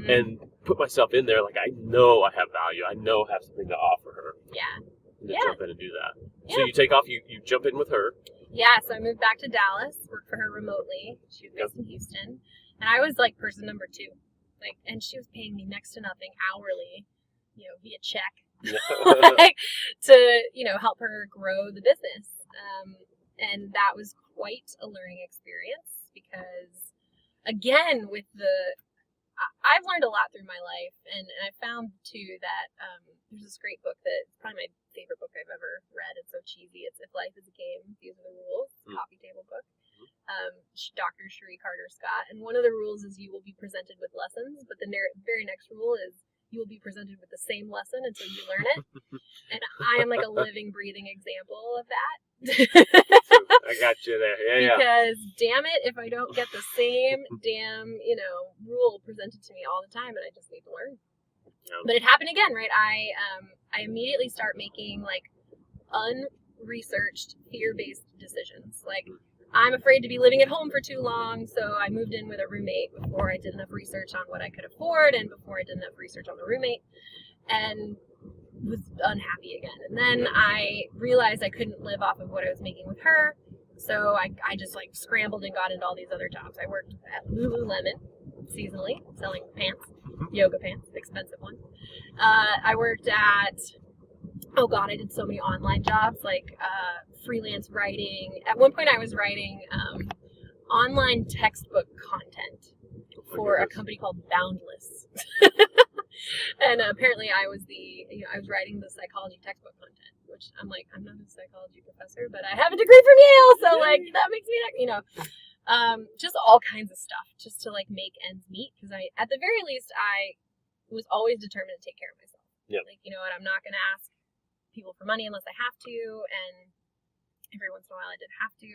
and put myself in there. Like, I know I have value. I know I have something to offer her. Yeah. And to jump in and do that. Yeah. So you take off. You jump in with her. Yeah, so I moved back to Dallas, worked for her remotely. She was based in Houston. And I was like person number 2. Like, and she was paying me next to nothing hourly, via check. to, help her grow the business. And that was quite a learning experience, because again, I've learned a lot through my life, and I found too that there's this great book that's probably my favorite book I've ever read. It's so cheesy. It's If Life is a Game, These Are the Rules. It's a coffee table book. Dr. Cherie Carter Scott. And one of the rules is you will be presented with lessons, but the very next rule is you will be presented with the same lesson until you learn it. And I am like a living, breathing example of that. I got you there. Yeah, Because damn it, if I don't get the same damn, rule presented to me all the time, and I just need to learn. Yeah. But it happened again, right? I immediately start making like unresearched, fear-based decisions. Like, I'm afraid to be living at home for too long, so I moved in with a roommate before I did enough research on what I could afford and before I did enough research on the roommate, and was unhappy again. And then I realized I couldn't live off of what I was making with her, so I just like scrambled and got into all these other jobs. I worked at Lululemon seasonally, selling pants, yoga pants, expensive ones. I worked at, oh God, I did so many online jobs, like freelance writing. At one point I was writing online textbook content for a company called Boundless. And apparently I was I was writing the psychology textbook content, which I'm like, I'm not a psychology professor, but I have a degree from Yale, so like that makes me, just all kinds of stuff just to like make ends meet. Because at the very least, I was always determined to take care of myself. Yeah. Like, you know what, I'm not going to ask people for money unless I have to, and every once in a while I did have to,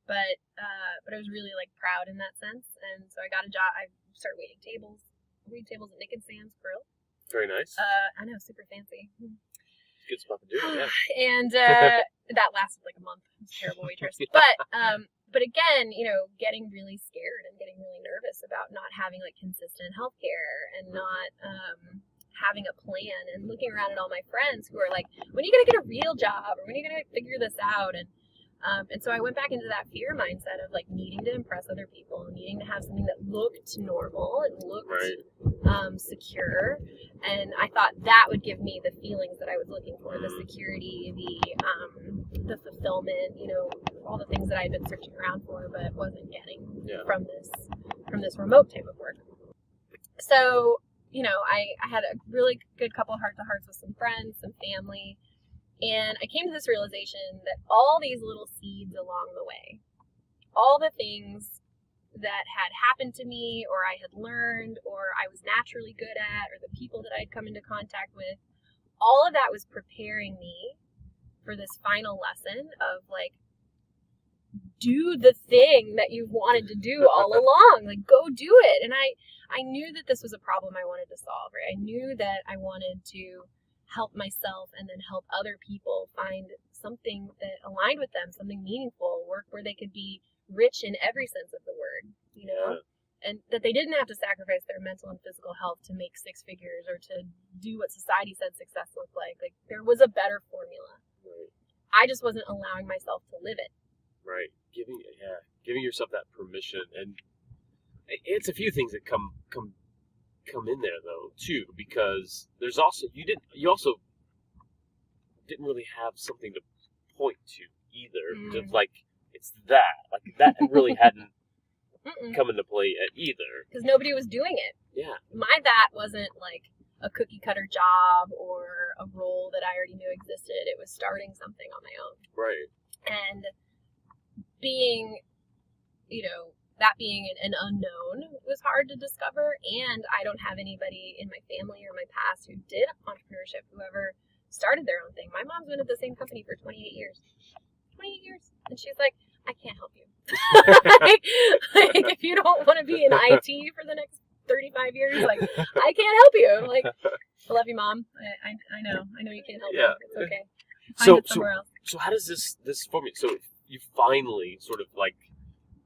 but I was really like proud in that sense, and so I got a job. I started waiting tables at Nick and Sam's Grill. Very nice. I know, super fancy. Good spot to do it, yeah. And that lasted like a month. I was a terrible waitress. But again, getting really scared and getting really nervous about not having like consistent healthcare and not having a plan, and looking around at all my friends who are like, when are you going to get a real job, or when are you going to figure this out? And so I went back into that fear mindset of like needing to impress other people, needing to have something that looked normal and looked secure. And I thought that would give me the feelings that I was looking for, the security, the fulfillment, all the things that I had been searching around for, but wasn't getting from this remote type of work. So, I had a really good couple of heart-to-hearts with some friends, some family, and I came to this realization that all these little seeds along the way, all the things that had happened to me, or I had learned, or I was naturally good at, or the people that I'd come into contact with, all of that was preparing me for this final lesson of like, do the thing that you've wanted to do all along. Like, go do it. And I knew that this was a problem I wanted to solve, right? I knew that I wanted to help myself and then help other people find something that aligned with them, something meaningful, work where they could be rich in every sense of the word, and that they didn't have to sacrifice their mental and physical health to make six figures or to do what society said success looked like. Like, there was a better formula. Right. I just wasn't allowing myself to live it. Right. Giving yourself that permission. And it's a few things that come in there though too, because there's also you also didn't really have something to point to either. Just like it's that really hadn't come into play either, because nobody was doing it. Yeah, my that wasn't like a cookie cutter job or a role that I already knew existed. It was starting something on my own, right? And being, that being an unknown was hard to discover, and I don't have anybody in my family or my past who did entrepreneurship, who ever started their own thing. My mom's been at the same company for 28 years. 28 years. And she's like, I can't help you. like, if you don't want to be in IT for the next 35 years, like, I can't help you. I'm like, I love you, Mom. I know you can't help me. It's okay. Find it somewhere else. So how does this formulate? So you finally sort of like,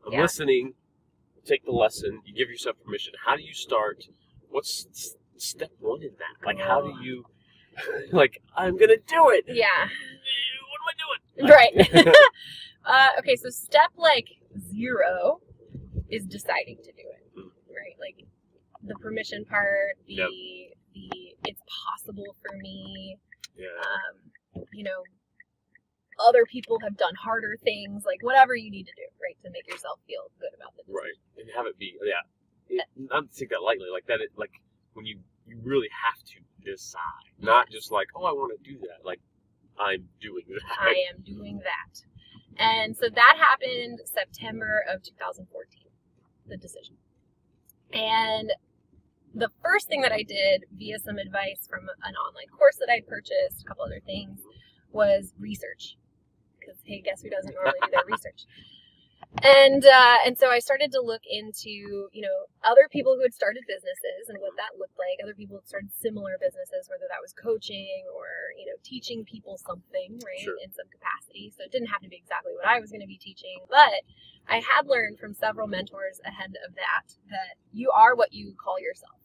I'm listening, take the lesson, you give yourself permission. How do you start? What's step one in that? Like, how do you, like, I'm going to do it. Yeah. What am I doing? Right. Okay, so step, 0 is deciding to do it, right? Like, the permission part, the it's possible for me. Yeah. Other people have done harder things, like whatever you need to do, right, to make yourself feel good about the decision. Right, and have it be, not to take that lightly, like that, like when you really have to decide, not just like, oh, I want to do that, like, I'm doing that. I am doing that. And so that happened September of 2014, the decision. And the first thing that I did via some advice from an online course that I'd purchased, a couple other things, was research. because, hey, guess who doesn't normally do their research? And so I started to look into, other people who had started businesses and what that looked like. Other people had started similar businesses, whether that was coaching or, teaching people something, right, Sure. in some capacity. So it didn't have to be exactly what I was going to be teaching. But I had learned from several mentors ahead of that you are what you call yourself.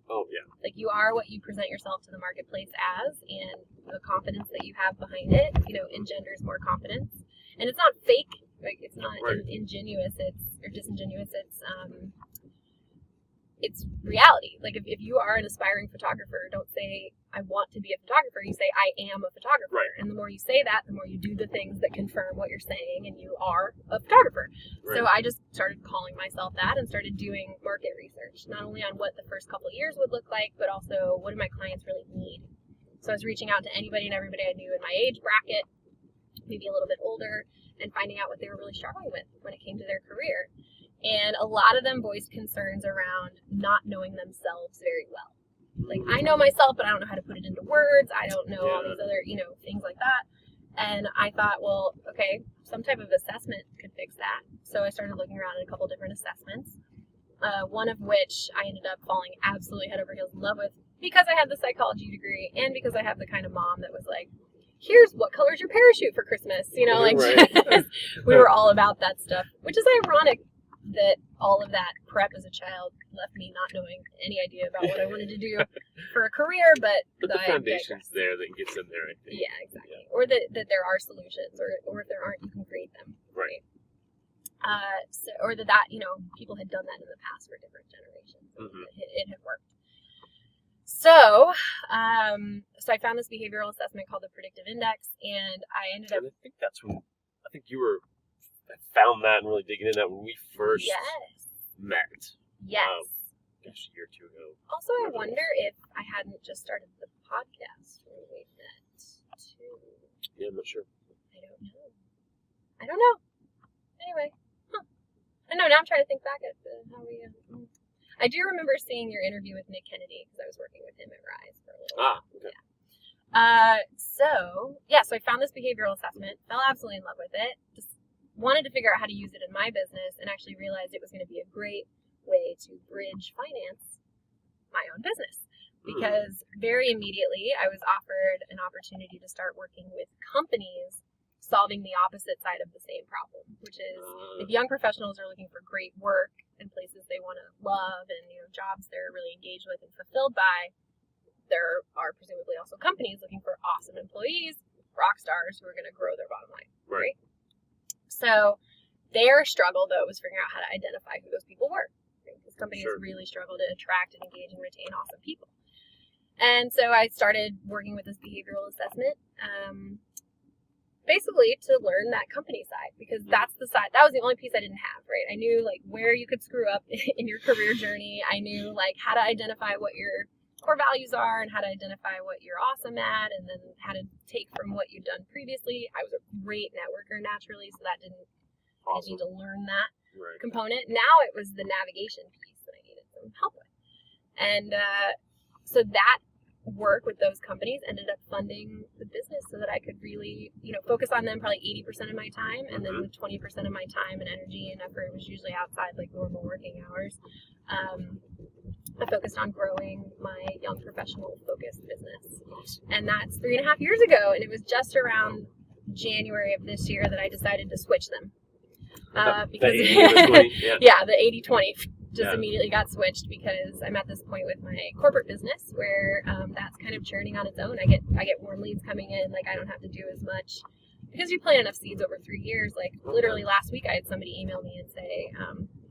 Oh, yeah. Like, you are what you present yourself to the marketplace as, and the confidence that you have behind it, engenders more confidence. And it's not fake. Like, it's not ingenuous. Or disingenuous. It's reality. Like, if you are an aspiring photographer, don't say, I want to be a photographer. You say, I am a photographer. Right. And the more you say that, the more you do the things that confirm what you're saying, and you are a photographer. Right. So I just started calling myself that and started doing market research, not only on what the first couple of years would look like, but also what do my clients really need. So I was reaching out to anybody and everybody I knew in my age bracket, maybe a little bit older, and finding out what they were really struggling with when it came to their career. And a lot of them voiced concerns around not knowing themselves very well. Like, I know myself, but I don't know how to put it into words. I don't know all these other, things like that. And I thought, well, okay, some type of assessment could fix that. So I started looking around at a couple different assessments, one of which I ended up falling absolutely head over heels in love with because I had the psychology degree and because I have the kind of mom that was like, here's what color's your parachute for Christmas, Right. We were all about that stuff, which is ironic that all of that prep as a child left me not knowing any idea about what I wanted to do for a career, but the foundation's there that gets in there, I think. Yeah, exactly. Yeah. Or that there are solutions, or if there aren't, you can create them. Right. Or that people had done that in the past for different generations. Mm-hmm. It had worked. So I found this behavioral assessment called the Predictive Index, and I ended up. And I think you were found that and really digging into that when we first met. Yes. Gosh, a year or two ago. Also, I wonder if I hadn't just started the podcast when we met too. Yeah, I'm not sure. I don't know. Anyway, I know, now I'm trying to think back at how we. I do remember seeing your interview with Nick Kennedy because I was working with him at Rise for a little while. Okay. Yeah. So I found this behavioral assessment, fell absolutely in love with it, just wanted to figure out how to use it in my business, and actually realized it was going to be a great way to bridge finance my own business. Because very immediately I was offered an opportunity to start working with companies solving the opposite side of the same problem, which is if young professionals are looking for great work and places they want to love and jobs they're really engaged with and fulfilled by, there are presumably also companies looking for awesome employees, rock stars who are going to grow their bottom line, right? So their struggle, though, was figuring out how to identify who those people were. Because companies really struggle to attract and engage and retain awesome people. And so I started working with this behavioral assessment, basically to learn that company side, because that's the side, that was the only piece I didn't have, right? I knew where you could screw up in your career journey. I knew how to identify what your core values are and how to identify what you're awesome at, and then how to take from what you've done previously. I was a great networker naturally, so that didn't, I didn't need to learn that component. Now it was the navigation piece that I needed some help with. And so that work with those companies ended up funding the business so that I could really, focus on them probably 80% of my time. And then with 20% of my time and energy and effort, it was usually outside normal working hours. I focused on growing my young professional focused business. And that's 3.5 years ago. And it was just around January of this year that I decided to switch them. Because the 80-20 just immediately got switched because I'm at this point with my corporate business where that's kind of churning on its own. I get warm leads coming in. I don't have to do as much because you plant enough seeds over 3 years. Literally last week I had somebody email me and say,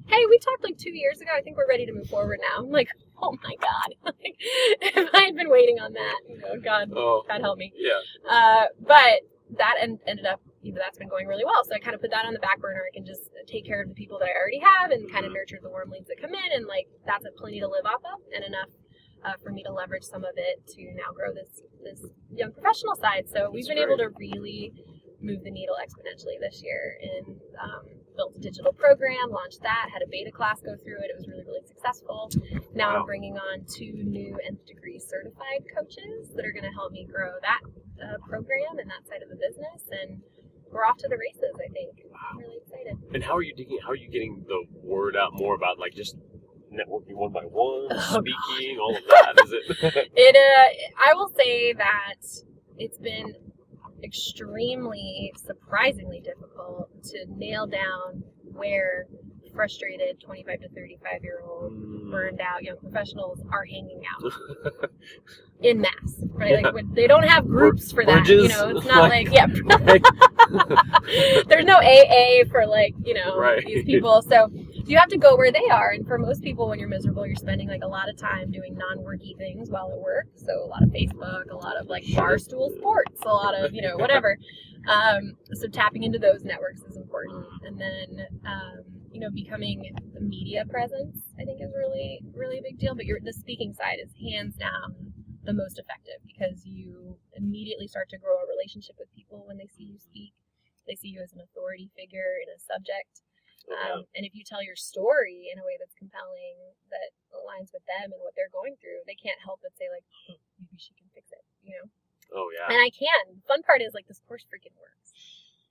hey, we talked 2 years ago. I think we're ready to move forward now. I'm like, oh my God. If I had been waiting on that, God help me. Yeah. But that ended up, that's been going really well. So I kind of put that on the back burner. I can just take care of the people that I already have and kind of nurture the warm leads that come in. And that's plenty to live off of and enough for me to leverage some of it to now grow this young professional side. So we've been able to really move the needle exponentially this year and built a digital program, launched that, had a beta class go through it. It was really, really successful. Now I'm bringing on 2 new nth degree certified coaches that are going to help me grow that program and that side of the business. And we're off to the races, I think. I'm really excited. And how are you getting the word out more about like just networking one by one, speaking, all of that? Is it? I will say that it's been extremely, surprisingly difficult to nail down where frustrated 25 to 35 year old burned out young professionals are hanging out in mass, right? Like they don't have groups for that, bridges? You know, it's not like there's no AA for like, you know, these people. So you have to go where they are. And for most people, when you're miserable, you're spending like a lot of time doing non-worky things while at work. So a lot of Facebook, a lot of like barstool sports, a lot of, you know, whatever. So tapping into those networks is important. And then, you know, becoming a media presence, I think, is really, really a big deal. But the speaking side is hands down the most effective, because you immediately start to grow a relationship with people when they see you speak. They see you as an authority figure in a subject. And if you tell your story in a way that's compelling, that aligns with them and what they're going through, they can't help but say like, oh, maybe she can fix it, you know? Oh, yeah. And I can. The fun part is, like, this course freaking works.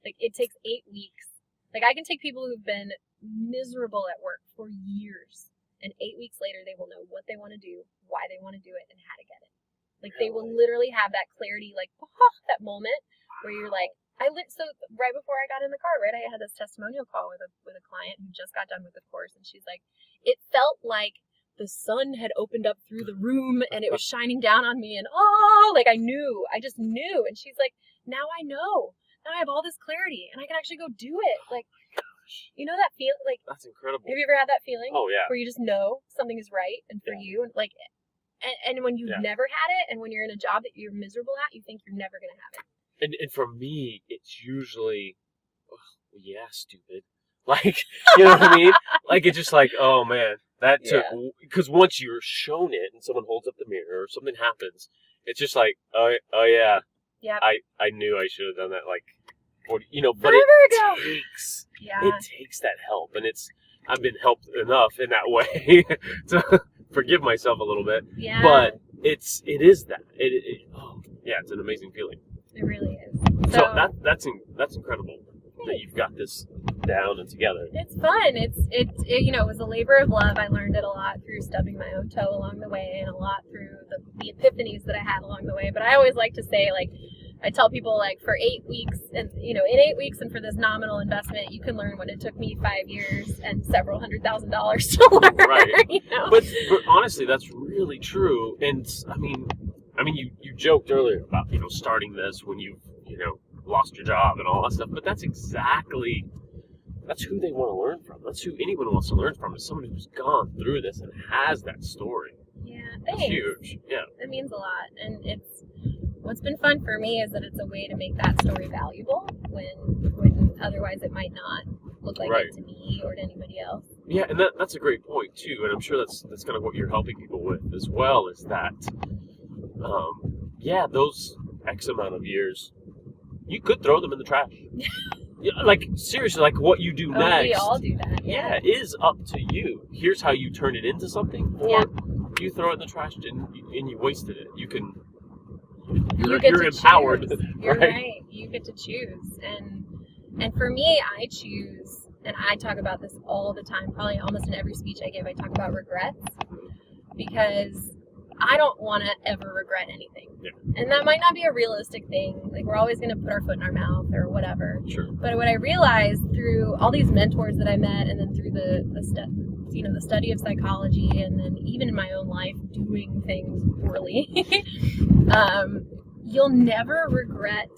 Like, it takes 8 weeks. Like, I can take people who've been miserable at work for years, and 8 weeks later, they will know what they want to do, why they want to do it, and how to get it. Like, they will literally have that clarity, like, that moment where you're like, so right before I got in the car, right, I had this testimonial call with a client who just got done with the course, and she's like, it felt like the sun had opened up through the room and it was shining down on me, and like I just knew. And she's like, now I know. Now I have all this clarity and I can actually go do it. Like, you know that feel, like, that's incredible. Have you ever had that feeling? Oh, yeah. Where you just know something is right and for you, and like, and when you've never had it, and when you're in a job that you're miserable at, you think you're never gonna have it. And for me, it's usually, stupid. Like, you know what I mean? Like, it's just like, oh man, that took, because once you're shown it and someone holds up the mirror or something happens, it's just like, oh yeah. Yeah. I knew I should have done that, like, 40, you know, but it takes that help. And I've been helped enough in that way to forgive myself a little bit. Yeah. But it is that. It's an amazing feeling. It really is. So that's incredible that you've got this down and together. It's fun. It you know, it was a labor of love. I learned it a lot through stubbing my own toe along the way, and a lot through the epiphanies that I had along the way. But I always like to say, like, I tell people, like, for 8 weeks, and you know, in 8 weeks and for this nominal investment, you can learn what it took me 5 years and several $100,000 to learn. Right. You know? But honestly, that's really true. And I mean, you joked earlier about, you know, starting this when you know, lost your job and all that stuff, but that's who they want to learn from. That's who anyone wants to learn from, is someone who's gone through this and has that story. Yeah, thanks. It's huge. Yeah. It means a lot. And what's been fun for me is that it's a way to make that story valuable when otherwise it might not look like it to me or to anybody else. Yeah, and that's a great point too, and I'm sure that's kind of what you're helping people with as well, is that those X amount of years, you could throw them in the trash. Like, seriously, like what you do next. We all do that. Yeah, is up to you. Here's how you turn it into something, or you throw it in the trash and you wasted it. You're empowered. You're right. You get to choose, and for me, I choose, and I talk about this all the time. Probably almost in every speech I give, I talk about regrets, because I don't want to ever regret anything. Yeah. And that might not be a realistic thing. Like, we're always going to put our foot in our mouth or whatever. Sure. But what I realized through all these mentors that I met, and then through the study of psychology, and then even in my own life doing things poorly, you'll never regret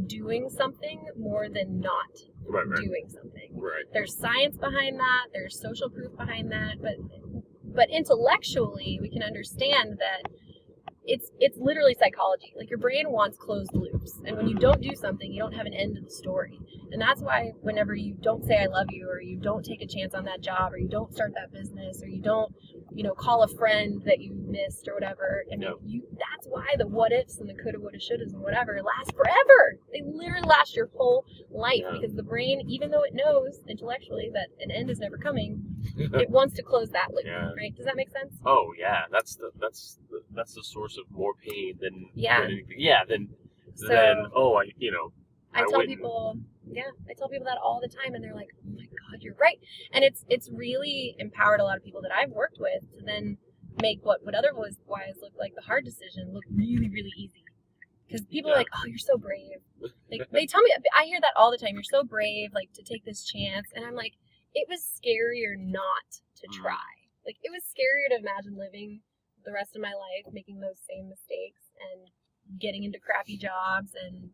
doing something more than not doing something. Right. There's science behind that. There's social proof behind that. But intellectually, we can understand that it's literally psychology. Like, your brain wants closed loops, and when you don't do something, you don't have an end to the story. And that's why whenever you don't say I love you, or you don't take a chance on that job, or you don't start that business, or you don't, you know, call a friend that you missed or whatever, and that's why the what ifs and the coulda, woulda, shouldas and whatever last forever. They literally last your whole life, because the brain, even though it knows intellectually that an end is never coming, it wants to close that loop. Right? Does that make sense? Oh yeah, that's the source of more pain than anything. Yeah, than So then, I tell people that all the time, and they're like, "Oh my God, you're right." And it's really empowered a lot of people that I've worked with to then make what otherwise look like the hard decision look really, really easy. Because people are like, "Oh, you're so brave." Like, they tell me, I hear that all the time. You're so brave, like, to take this chance. And I'm like, it was scarier not to try. Like, it was scarier to imagine living the rest of my life making those same mistakes and getting into crappy jobs and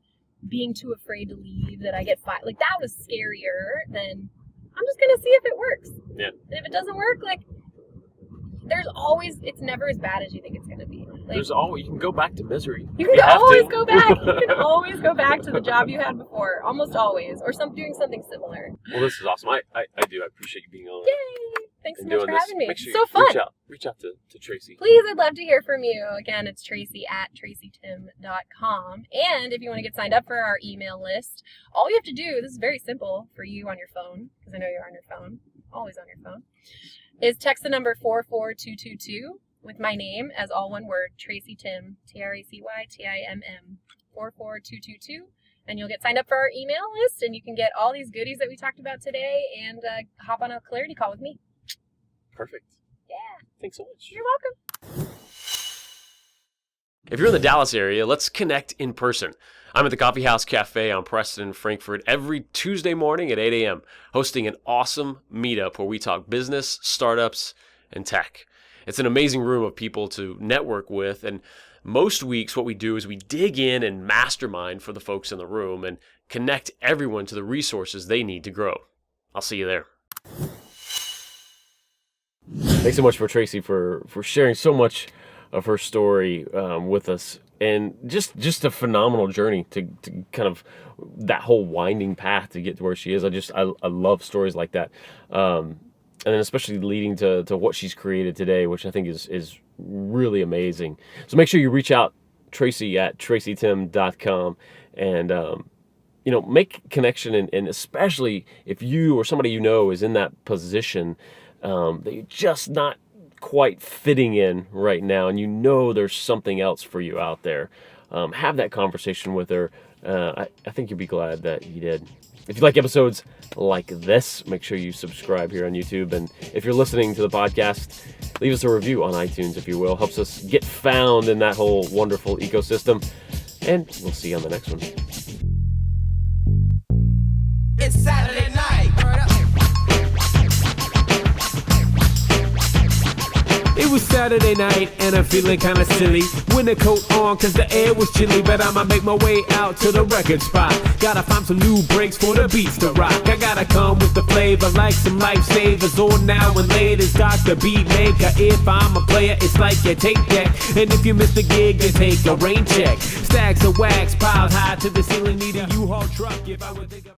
being too afraid to leave that I get fired. Like, that was scarier than I'm just going to see if it works. Yeah. And if it doesn't work, like, it's never as bad as you think it's going to be. Like, you can go back to misery. You can always go back. You can always go back to the job you had before. Almost always. Or doing something similar. Well, this is awesome. I appreciate you being on. Yay! Thanks so much for having me. Make sure so fun. Reach out to Tracy. Please, I'd love to hear from you. Again, it's Tracy at tracytimm.com. And if you want to get signed up for our email list, all you have to do, this is very simple for you on your phone, because I know you're on your phone, always on your phone, is text the number 44222 with my name as all one word, Tracy Timm, TracyTimm, 44222. And you'll get signed up for our email list, and you can get all these goodies that we talked about today and hop on a clarity call with me. Perfect. Yeah. Thanks so much. You're welcome. If you're in the Dallas area, let's connect in person. I'm at the Coffee House Cafe on Preston, Frankfurt every Tuesday morning at 8 a.m., hosting an awesome meetup where we talk business, startups, and tech. It's an amazing room of people to network with, and most weeks what we do is we dig in and mastermind for the folks in the room and connect everyone to the resources they need to grow. I'll see you there. Thanks so much for Tracy for sharing so much of her story with us, and just a phenomenal journey to kind of that whole winding path to get to where she is. I love stories like that, and then especially leading to what she's created today, which I think is really amazing. So make sure you reach out Tracy at tracytimm.com and make connection, and especially if you or somebody you know is in that position that you're just not quite fitting in right now, and there's something else for you out there. Have that conversation with her. I think you'll be glad that you did. If you like episodes like this, make sure you subscribe here on YouTube. And if you're listening to the podcast, leave us a review on iTunes, if you will. Helps us get found in that whole wonderful ecosystem. And we'll see you on the next one. It's Saturday night. It was Saturday night and I'm feeling kinda silly. Winter coat on cause the air was chilly, but I'ma make my way out to the record spot. Gotta find some new breaks for the beats to rock. I gotta come with the flavor like some lifesavers. On now and later's Dr. Beatmaker. If I'm a player, it's like your tape deck. And if you miss the gig, then take a rain check. Stacks of wax piled high to the ceiling, need a U-Haul truck if I would think of